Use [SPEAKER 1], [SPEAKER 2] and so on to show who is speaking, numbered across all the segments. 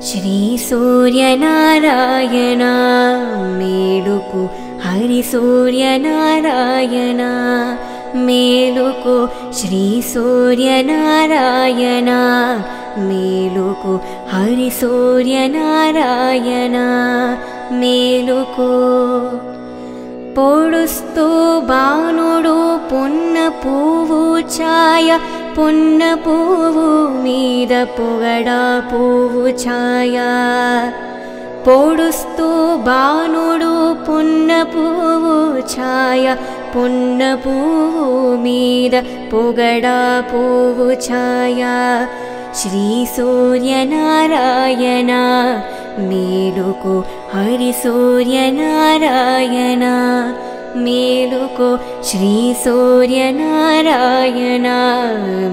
[SPEAKER 1] श्री सूर्यनारायण मेलुको हरि सूर्यनारायण मेलुको श्री सूर्यनारायण मेलुको हरि सूर्यनारायण मेलुको पोडुस्तु बाणुडु पुन्न पुव्वु छाय पुन्न पुव्वु मीद पोगडा पुव्वु छाय पोडुस्तु बाणुडु पुन्न पुव्वु छाय पुन्न पुव्वु मीद पोगडा पुव्वु छाय श्री सूर्यनारायण मेलुको हरि सूर्यनारायण मेलुको श्री सूर्यनारायण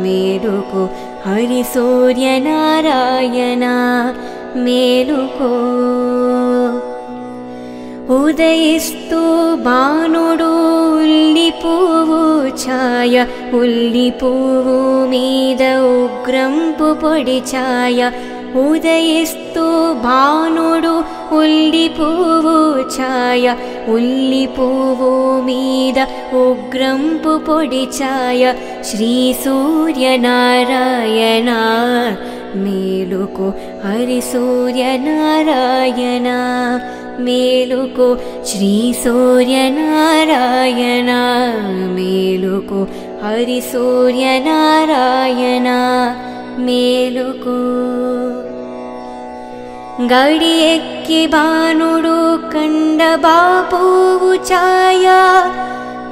[SPEAKER 1] मेलुको हरि सूर्यनारायण मेलुको उदयिस्तु बाणुडु उल्लि पुव्वु छाय उल्लि पुव्वु मीद उग्रंपु पोडि छाय उदयिस्तु भानुडु उल्लि पुव्वु छाय उल्लि पुव्वु मीद उग्रंपु पोडि छाय श्री सूर्यनारायण मेलुको हरि सूर्यनारायण मेलुको श्री सूर्यनारायण मेलुको हरि सूर्यनारायण मेलुको गडि एक्की बाणुडु कंडबा पुव्वु छाय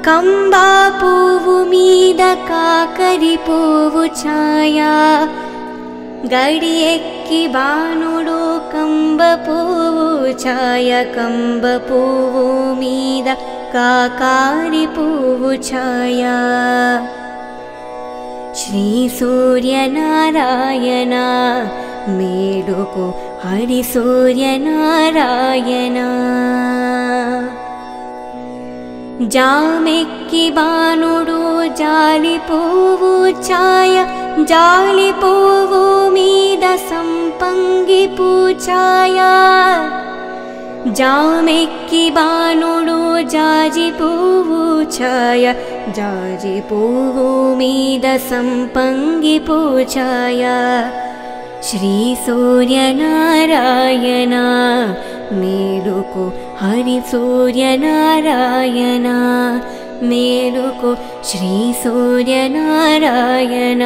[SPEAKER 1] कंबा पुव्वु मीद काकरि पुव्वु छाय गडि एक्की बाणुडु कंब पुव्वु छाय कंब पुव्वु मीद काकारि पुव्वु छाय श्री सूर्यनारायण मेलुको हरि सूर्यनारायण जामेक्की बाणुडु जालि पुव्वु छाय जालि पुव्वु मीद संपंगि पूछाय जामेक्की बाणुडु जाजि पुव्वु छाय जाजि पुव्वु मीद संपंगि पूछाय श्री सूर्यनारायण मेलुको हरि सूर्यनारायण मेलुको श्री सूर्यनारायण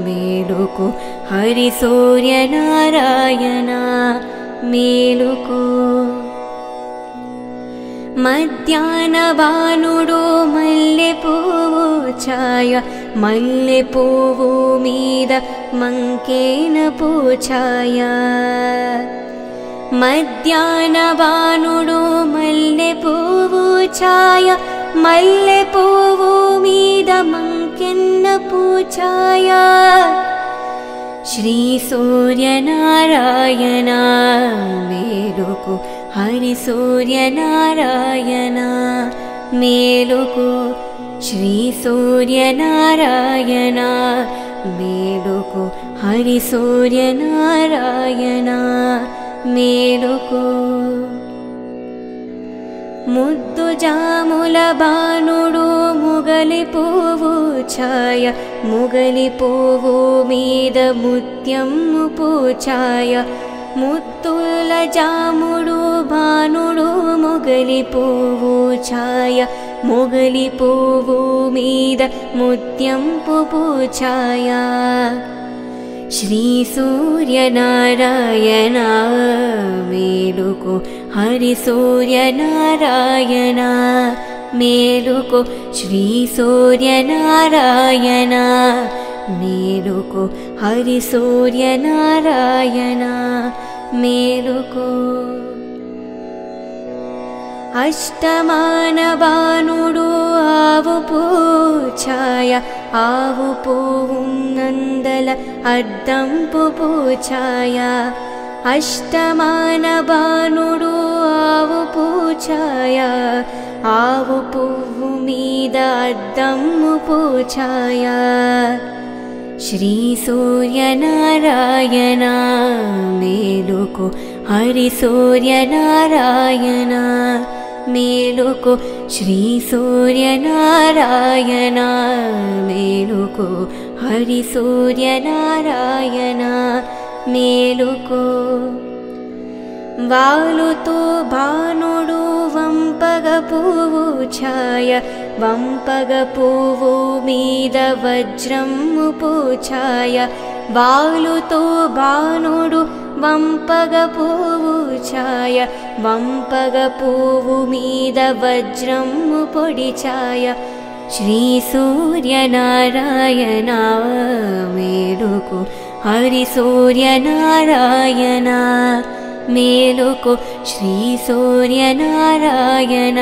[SPEAKER 1] मेलुको हरि सूर्यनारायण मेलुको मध्याह्न बाणुडु मल्ले पुव्वु छाय मल्ले पुव्वु मीद मंकेन पूछाय मध्याह्न बाणुडु मल्ले पुव्वु छाय मल्ले पुव्वु मीद मंकेन पूछाय श्री सूर्यनारायण मेलुको हरि सूर्यनारायण मेलुको श्री सूर्यनारायण मेलुको हरि सूर्यनारायण मेलुको मुद्दु जामुल बाणुडु मुगलि पुव्वु छाय मुगलि पुव्वु मीद मुत्यम्मु पूछाय मुत्तुल जामुडु बाणुडु मुगलि पुव्वु छाय मुगलि पुव्वु मीद मुत्यम्पु पूछाय श्री सूर्यनारायण मेलुको हरि सूर्यनारायण मेलुको श्री सूर्यनारायण मेलुको हरि सूर्यनारायण मेलुको अष्टमान बाणुडु आवु पूछाय आवु पुव्वु नंदल अद्दंपु पूछाय अष्टमान बाणुडु आवु पूछाय आवु पुव्वु मीद अद्दम्मु पूछाय श्री सूर्यनारायण मेलुको మేలుకో హరి సూర్యనారాయణ మేలుకో శ్రీ సూర్యనారాయణ మేలుకో హరి సూర్యనారాయణ మేలుకో వాలుతో భానుడు వంపగ పువ్వు ఛాయ వంపగ పువ్వు మీద వజ్రము పూఛాయ వాలుతో భానుడు వంపగ పువ్వు ఛాయ వంపగ పువ్వు మీద వజ్రము పొడి ఛాయ శ్రీ సూర్యనారాయణ మేలుకో హరి సూర్యనారాయణ మేలుకో శ్రీ సూర్యనారాయణ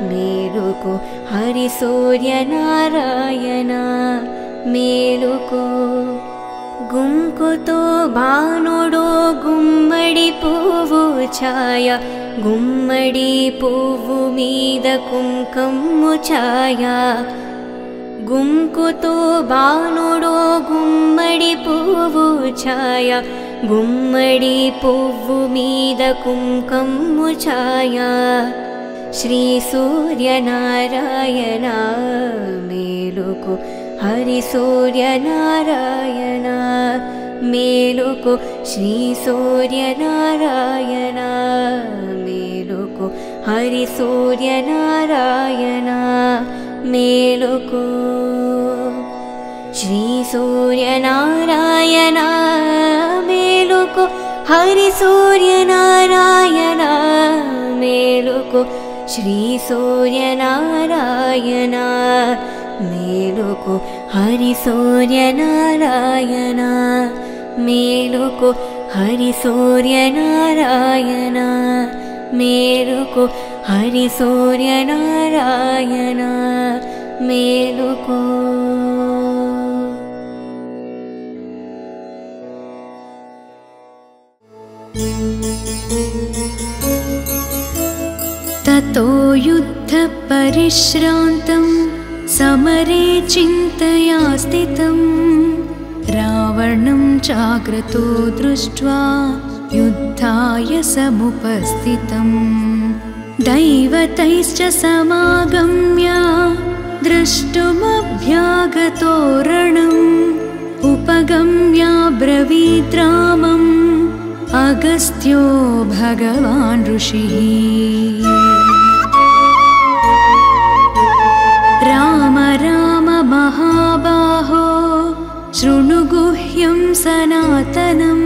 [SPEAKER 1] మేలుకో హరి సూర్యనారాయణ మేలుకో గుంకుతో భానుడు గుమ్మడి పువ్వు ఛాయ గుమ్మడి పువ్వు మీద కుంకుమ ఛాయ గుంకుతో భానుడు గుమ్మడి పువ్వు ఛాయ గుమ్మడి పువ్వు మీద కుంకుమ ఛాయ శ్రీ సూర్యనారాయణ మేలుకో హరి సూర్యనారాయణ మేలుకో శ్రీ సూర్యనారాయణ మేలుకో హరి సూర్యనారాయణ మేలుకో శ్రీ సూర్యనారాయణ మేలుకో హరి సూర్యనారాయణ మేలుకో శ్రీ సూర్యనారాయణ మేలుకో హరి సూర్యనారాయణ మేలుకో హరి సూర్యనారాయణ మేలుకో హరి సూర్యనారాయణ మేలుకో
[SPEAKER 2] ततो युद्ध परिश्रान्तं समरे चिन्तया स्थितं रावणं चाग्रतो दृष्ट्वा युद्धाय समुपस्थितं दैवतैश्च समागम्य द्रष्टुमभ्यागतो रणम् उपगम्य ब्रवीद्रामम् अगस्त्यो भगवान् ऋषिः राम राम महाबाहो शृणु गुह्यं सनातनं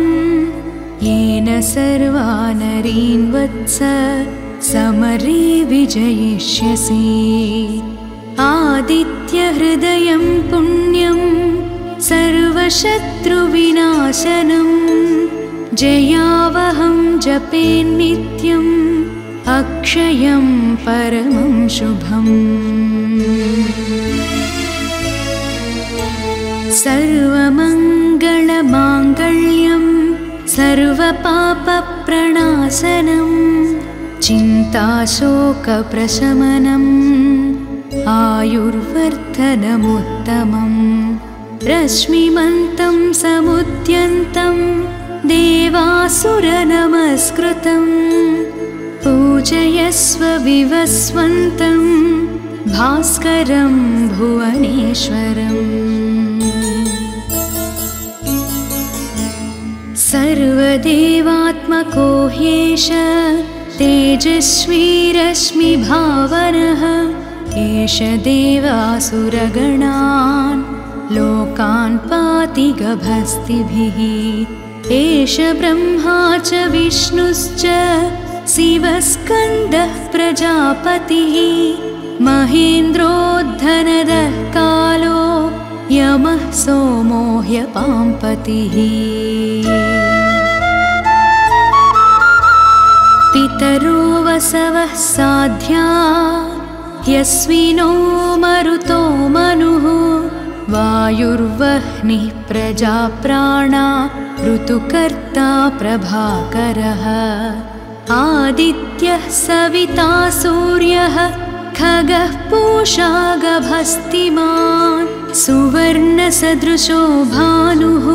[SPEAKER 2] येन सर्वा नरीन् वत्स समरे विजयिष्यसि आदित्यहृदयं पुण्यं सर्वशत्रुविनाशनम् जयावहं जपेन्नित्यम् अक्षयं परमं शुभम् सर्वमङ्गलमाङ्गल्यं सर्वपापप्रणाशनं चिन्ताशोकप्रशमनम् आयुर्वर्धनमुत्तमम् रश्मिमन्तं समुद्यन्तं देवासुरनमस्कृतं पूजयस्व विवस्वन्तं भास्करं भुवनेश्वरम् सर्वदेवात्मको ह्येष तेजस्वी रश्मिभावनः एष देवासुरगणान् लोकान् पाति गभस्तिभिः एष ब्रह्मा च विष्णुश्च शिवस्कन्दः प्रजापतिः महेन्द्रो धनदः कालो यमः सोमो ह्यपाम्पतिः पितरो वसवः साध्या यस्विनो मरुतो मनुः वायुर्वह्निः प्रजाप्राणा ऋतुकर्ता प्रभाकरः आदित्यः सविता सूर्यः खगः पूषा गभस्तिमान् सुवर्णसदृशो भानुः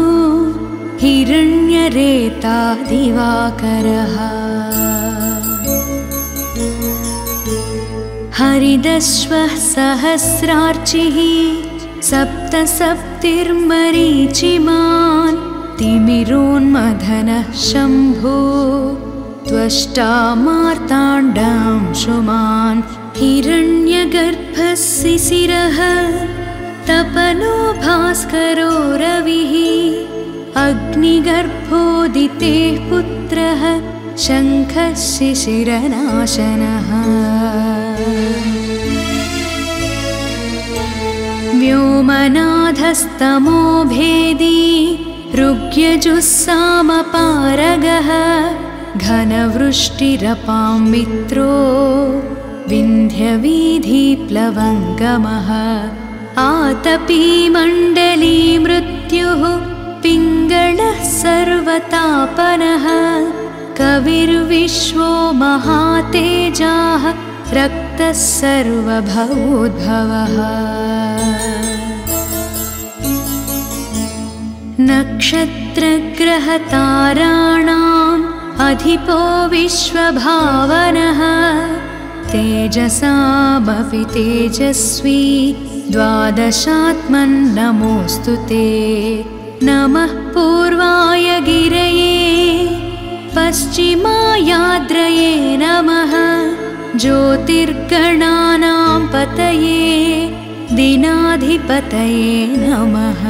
[SPEAKER 2] हिरण्यरेता दिवाकरः हरिदश्वः सहस्रार्चिः सप्तसप्तिर्मरीचिमान् तिमिरोन्मथनः शम्भो त्वष्टा मार्ताण्डांशुमान् हिरण्यगर्भः शिशिरः तपनो भास्करो रविः अग्निगर्भोदितेः पुत्रः शङ्खः शिशिरनाशनः व्योमनाथस्तमो भेदी ऋग्यजुस्सामपारगः घनवृष्टिरपां मित्रो विन्ध्यवीधिप्लवङ्गमः आतपी मण्डली मृत्युः पिङ्गळः सर्वतापनः कविर्विश्वो महातेजाः रक्तः सर्वभवोद्भवः नक्षत्रग्रहताराणाम् अधिपो विश्वभावनः तेजसामपि तेजस्वी द्वादशात्मन्नमोऽस्तु ते नमः पूर्वाय गिरये पश्चिमायाद्रये नमः ज्योतिर्गणानां पतये दिनाधिपतये नमः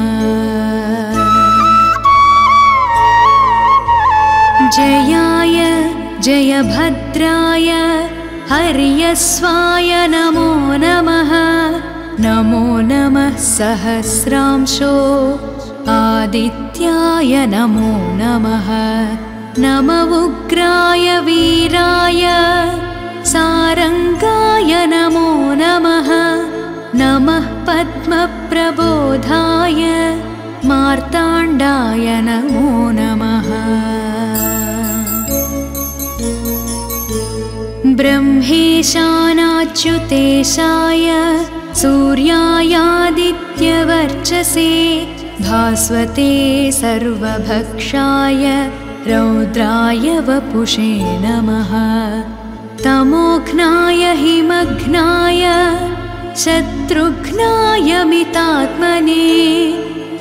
[SPEAKER 2] जयाय जयभद्राय हर्यस्वाय नमो नमः नमो नमः सहस्रांशो आदित्याय नमो नमः नम उग्राय वीराय सारंगाय नमो नमः नमः पद्मप्रबोधाय मार्ताण्डाय नमो नमः ब्रह्मेशानाच्युतेशाय सूर्यायादित्यवर्चसे भास्वते सर्वभक्षाय रौद्राय वपुषे नमः तमोघ्नाय हिमघ्नाय शत्रुघ्नाय मितात्मने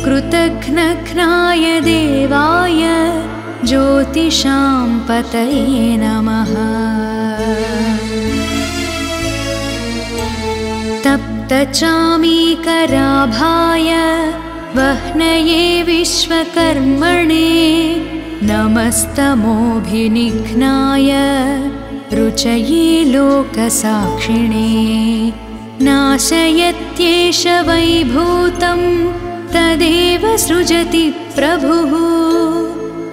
[SPEAKER 2] कृतघ्नघ्नाय देवाय ज्योतिषां पतये नमः तप्तचामीकराभाय वह्नये विश्वकर्मणे नमस्तमोभिनिघ्नाय रुचये लोकसाक्षिणे नाशयत्येष वैभूतं तदेव सृजति प्रभुः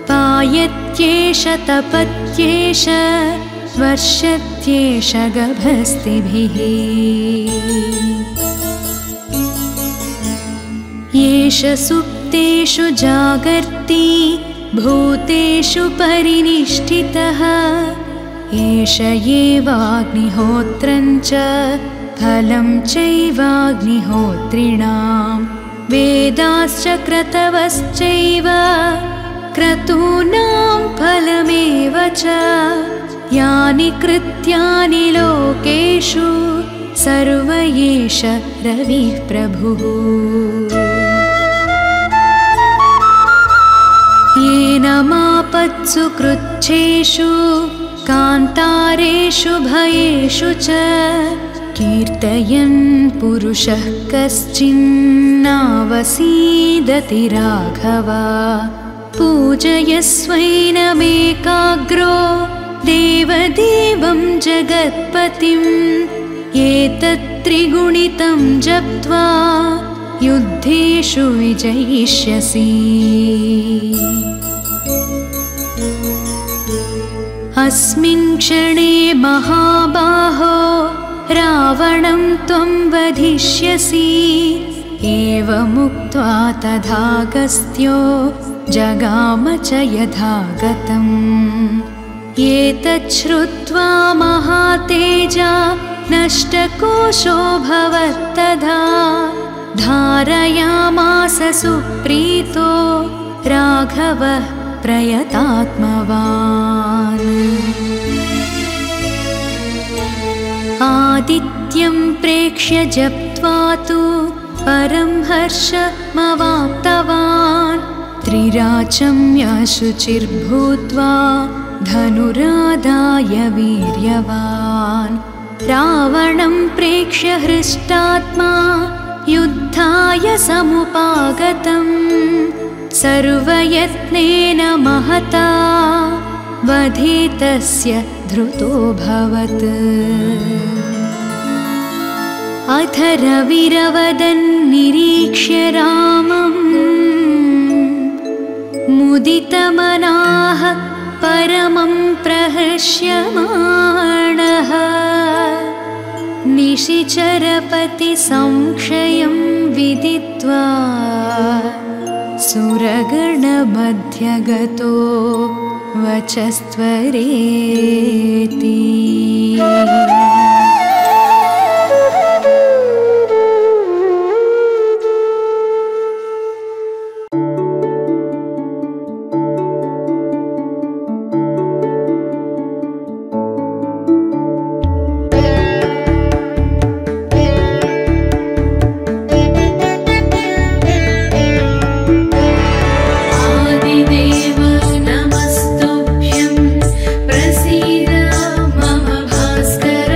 [SPEAKER 2] पायत्येष तपत्येष वर्षत्येष गभस्तिभिः येष सुप्तेषु जागर्ति भूतेषु परिनिष्ठितः एष एवाग्निहोत्रं च फलं चैवाग्निहोत्रिणां वेदाश्च क्रतवश्चैव क्रतूनां फलमेव च यानि कृत्यानि लोकेषु सर्व एष रविः प्रभुः येन मापत्सु कृच्छेषु कान्तारेषु भयेषु च कीर्तयन् पुरुषः कश्चिन्नावसीदति राघव पूजयस्वैनमेकाग्रो देवदेवं जगत्पतिं एतत्त्रिगुणितं जप्त्वा युद्धेषु विजयिष्यसि अस्मिन् क्षणे महाबाहो रावणं त्वं वधिष्यसि एवमुक्त्वा तथागस्त्यो जगाम च यथागतम् एतच्छ्रुत्वा महातेजा नष्टकोशोऽभवत्तदा धारयामास सुप्रीतो राघवः प्रयतात्मवान् आदित्यं प्रेक्ष्य जप्त्वा तु परं हर्षमवाप्तवान् त्रिराचम्य शुचिर्भूत्वा धनुरादाय वीर्यवान् रावणं प्रेक्ष्य हृष्टात्मा युद्धाय समुपागतम् सर्वयत्नेन महता वधितस्य धृतोऽभवत् अथ रविरवदन्निरीक्ष्य रामम् मुदितमनाः परमं प्रहर्ष्यमाणः निशिचरपतिसंक्षयं विदित्वा सुरगणमध्यगतो वचस्त्वरेति
[SPEAKER 1] नमस्तुभ्यं प्रसीद मम भास्कर।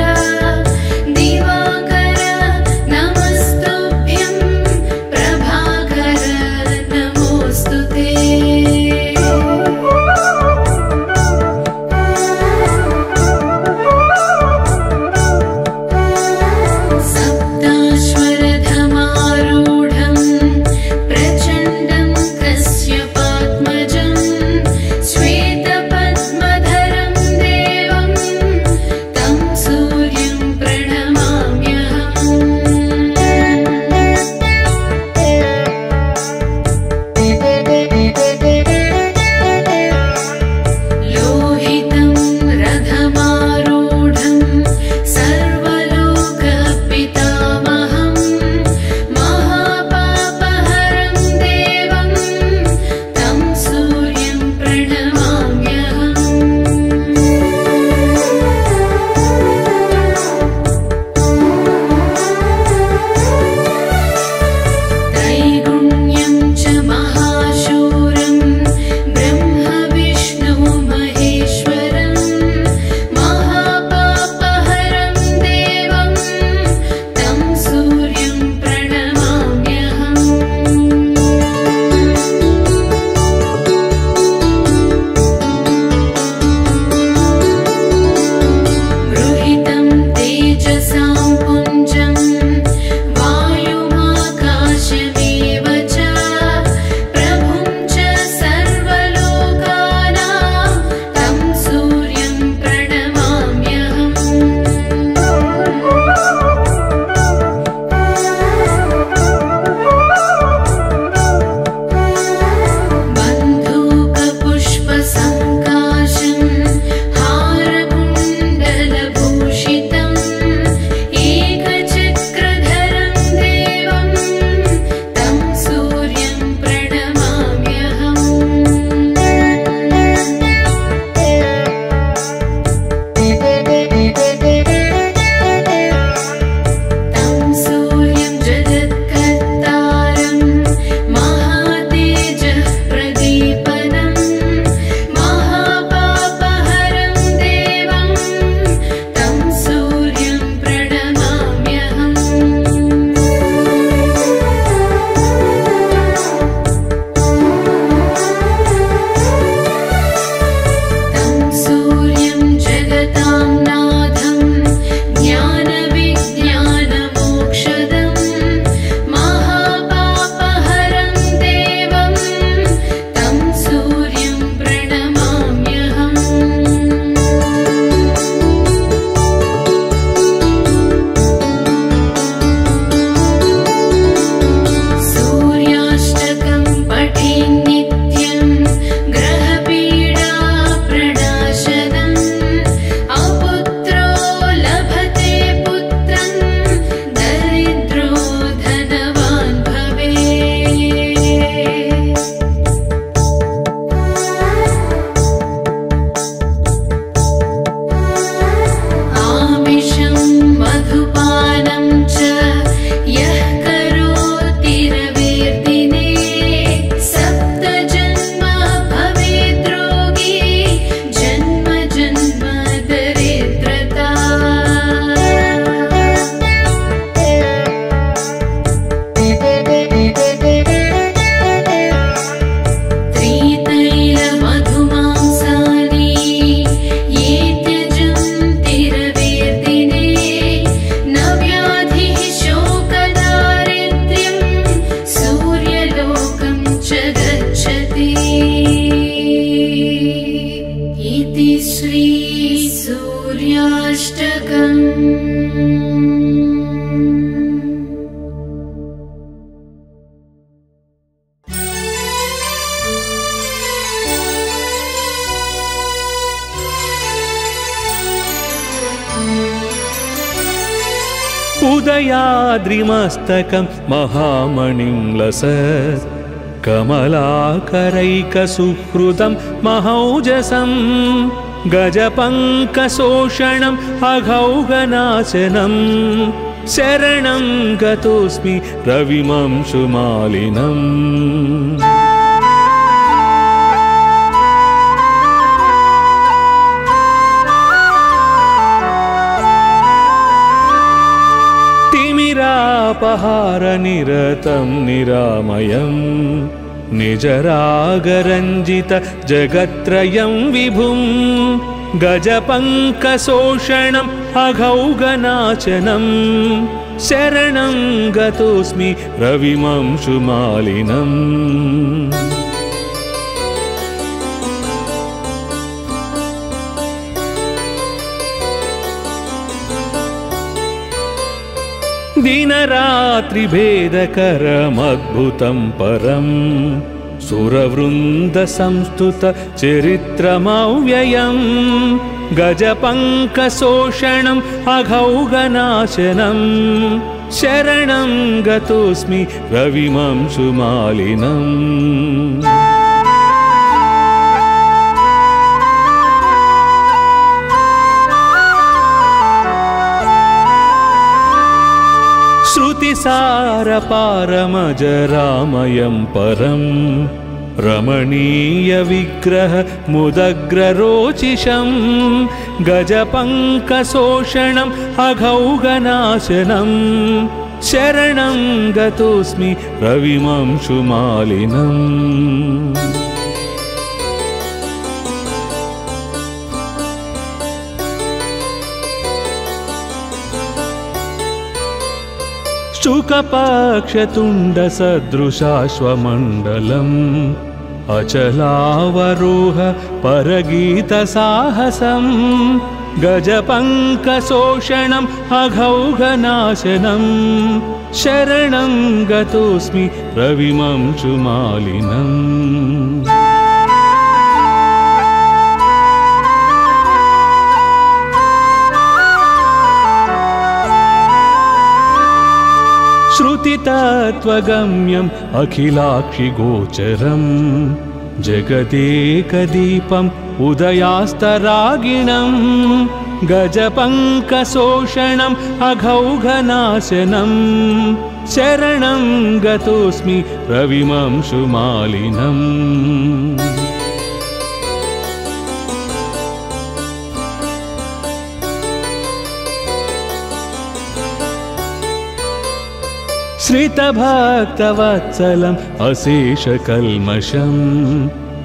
[SPEAKER 3] उदयाद्रिमस्तकं महामणिं लसत् कमलाकरैकसुहृदं महौजसं गजपङ्कशोषणम् अघौगनाशनं शरणं गतोऽस्मि रविमंशुमालिनम् तिमिरापहारनिरतं निरामयं निजरागरञ्जित जगत्त्रयं विभुं गजपङ्कशोषणम् अघौगनाशनं शरणं गतोऽस्मि रविमंशुमालिनम् दिनरात्रिभेदकरमद्भुतं परं सुरवृन्दसंस्तुतचरित्रमव्ययं गजपङ्कशोषणम् अघौगनाशनं शरणं गतोऽस्मि रविमंशुमालिनम् श्रुतिसारपारमजरामयं परं रमणीयविग्रहमुदग्ररोचिषं गजपङ्कशोषणम् अघौगनाशनं शरणं गतोऽस्मि रविमंशुमालिनम् शुकपक्षतुण्डसदृशाश्वमण्डलम् अचलावरोह परगीतसाहसं गजपङ्कशोषणम् अघौगनाशनं शरणं गतोऽस्मि रविमंशुमालिनम् श्रुतितत्त्वगम्यम् अखिलाक्षिगोचरं जगदेकदीपम् उदयास्तरागिणं गजपङ्कशोषणम् अघौगनाशनं शरणं गतोऽस्मि रविमंशुमालिनम् श्रितभक्तवत्सलम् अशेषकल्मषं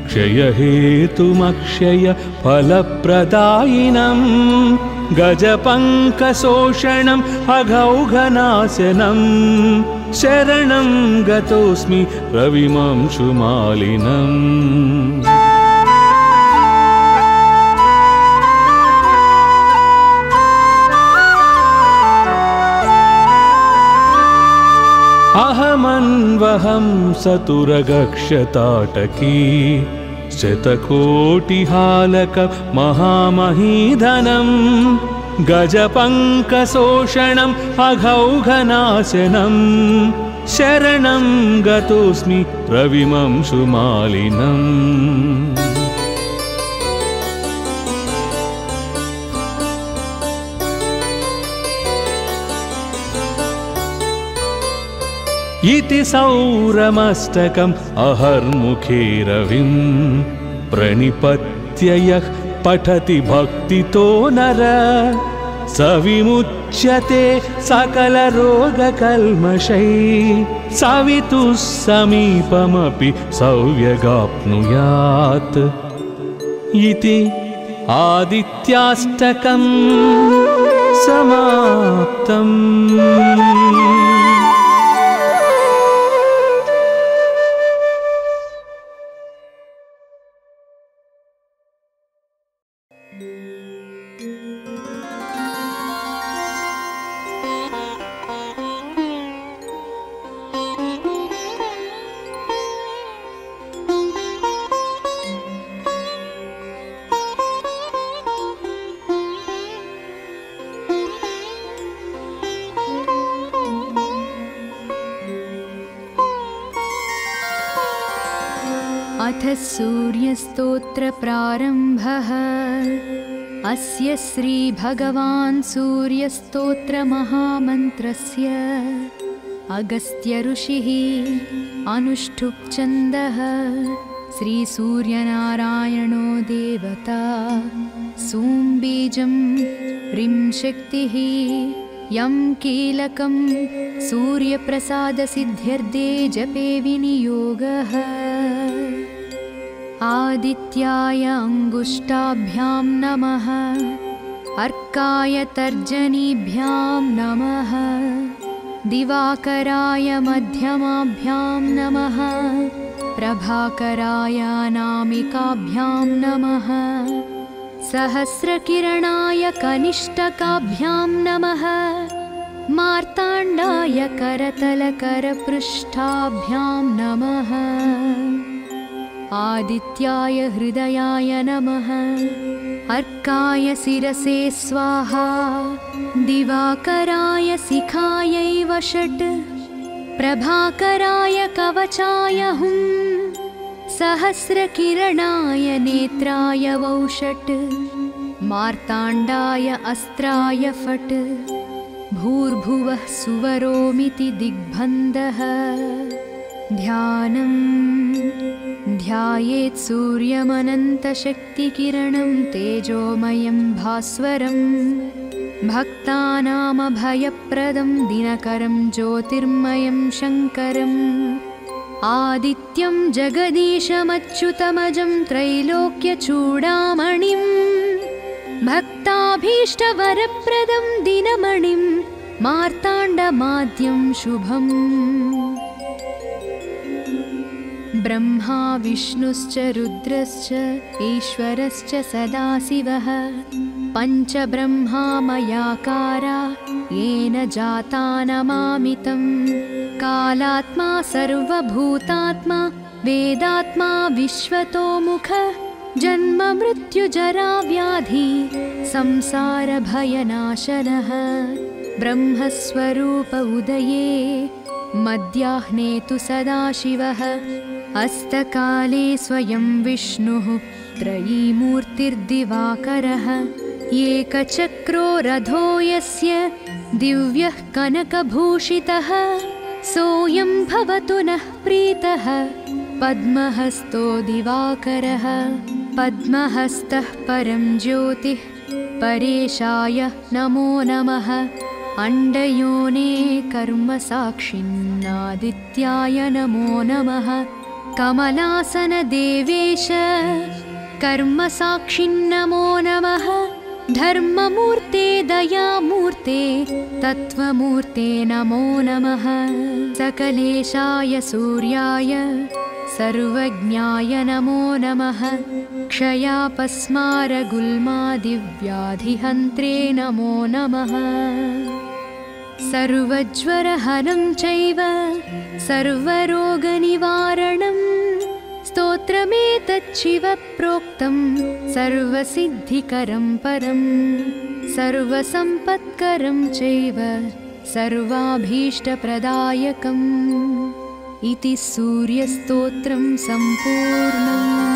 [SPEAKER 3] क्षयहेतुमक्षय फलप्रदायिनं गजपङ्कशोषणम् अघौगनाशनं शरणं गतोऽस्मि रविमंशुमालिनम् अहमन्वहं सतुरगक्षताटकी शतकोटिहालक महामहीधनं गजपङ्कशोषणम् अघौगनाशनं शरणं गतोऽस्मि रविमंशुमालिनम् इति सौरमस्तकम् अहर्मुखे रविं प्रणिपत्य यः पठति भक्तितो नर स विमुच्यते सकलरोगकल्मषैः सवितुः समीपमपि सौव्यगाप्नुयात् इति आदित्याष्टकं समाप्तम्।
[SPEAKER 2] अथ सूर्यस्तोत्रप्रारम्भः। अस्य श्रीभगवान् सूर्यस्तोत्रमहामन्त्रस्य अगस्त्यऋषिः अनुष्ठुप् छन्दः। श्रीसूर्यनारायणो देवता सूम्बीजं ह्रीं शक्तिः यं कीलकं सूर्यप्रसादसिद्ध्यर्थे जपे विनियोगः। आदित्याय अङ्गुष्ठाभ्यां नमः, अर्काय तर्जनीभ्यां नमः, दिवाकराय मध्यमाभ्यां नमः, प्रभाकराय अनामिकाभ्यां नमः, सहस्रकिरणाय कनिष्ठकाभ्यां नमः, मार्ताण्डाय करतलकरपृष्ठाभ्यां नमः, आदित्याय हृदयाय नमः, अर्काय शिरसे स्वाहा, दिवाकराय शिखायै वषट्, प्रभाकराय कवचाय हुं, सहस्रकिरणाय नेत्राय वौषट्, मार्ताण्डाय अस्त्राय फट्, भूर्भुवः सुवरोमिति दिग्बन्धः। ध्यानं ध्यायेत् सूर्यमनन्तशक्तिकिरणं तेजोमयं भास्वरं, भक्तानामभयप्रदं दिनकरं ज्योतिर्मयं शङ्करम्, आदित्यं जगदीशमच्युतमजं त्रैलोक्यचूडामणिं, भक्ताभीष्टवरप्रदं दिनमणिं मार्ताण्डमाद्यं शुभम्। ब्रह्मा विष्णुश्च रुद्रश्च ईश्वरश्च सदाशिवः, पञ्चब्रह्मामयाकारा येन जाता नमामि तं। कालात्मा सर्वभूतात्मा वेदात्मा विश्वतोमुख, जन्ममृत्युजराव्याधि संसारभयनाशनः, ब्रह्मस्वरूप उदये मध्याह्ने तु सदाशिवः, अस्तकाले स्वयं विष्णुः त्रयीमूर्तिर्दिवाकरः, एकचक्रो रथो यस्य दिव्यः कनकभूषितः, सोऽयं भवतु नः प्रीतः पद्महस्तो दिवाकरः। पद्महस्तः परं ज्योतिः परेशाय नमो नमः, अण्डयोने कर्मसाक्षिन्नादित्याय नमो नमः, कमलासनदेवेश कर्मसाक्षिन्नमो नमः, धर्ममूर्ते दयामूर्ते तत्त्वमूर्ते नमो नमः, सकलेशाय सूर्याय सर्वज्ञाय नमो नमः, क्षयापस्मारगुल्मादिव्याधिहन्त्रे नमो नमः, सर्वज्वरहनं चैव सर्वरोगनिवारणं, स्तोत्रमेतच्छिवप्रोक्तं सर्वसिद्धिकरं परं, सर्वसम्पत्करं चैव सर्वाभीष्टप्रदायकम्। इति सूर्यस्तोत्रं सम्पूर्णम्।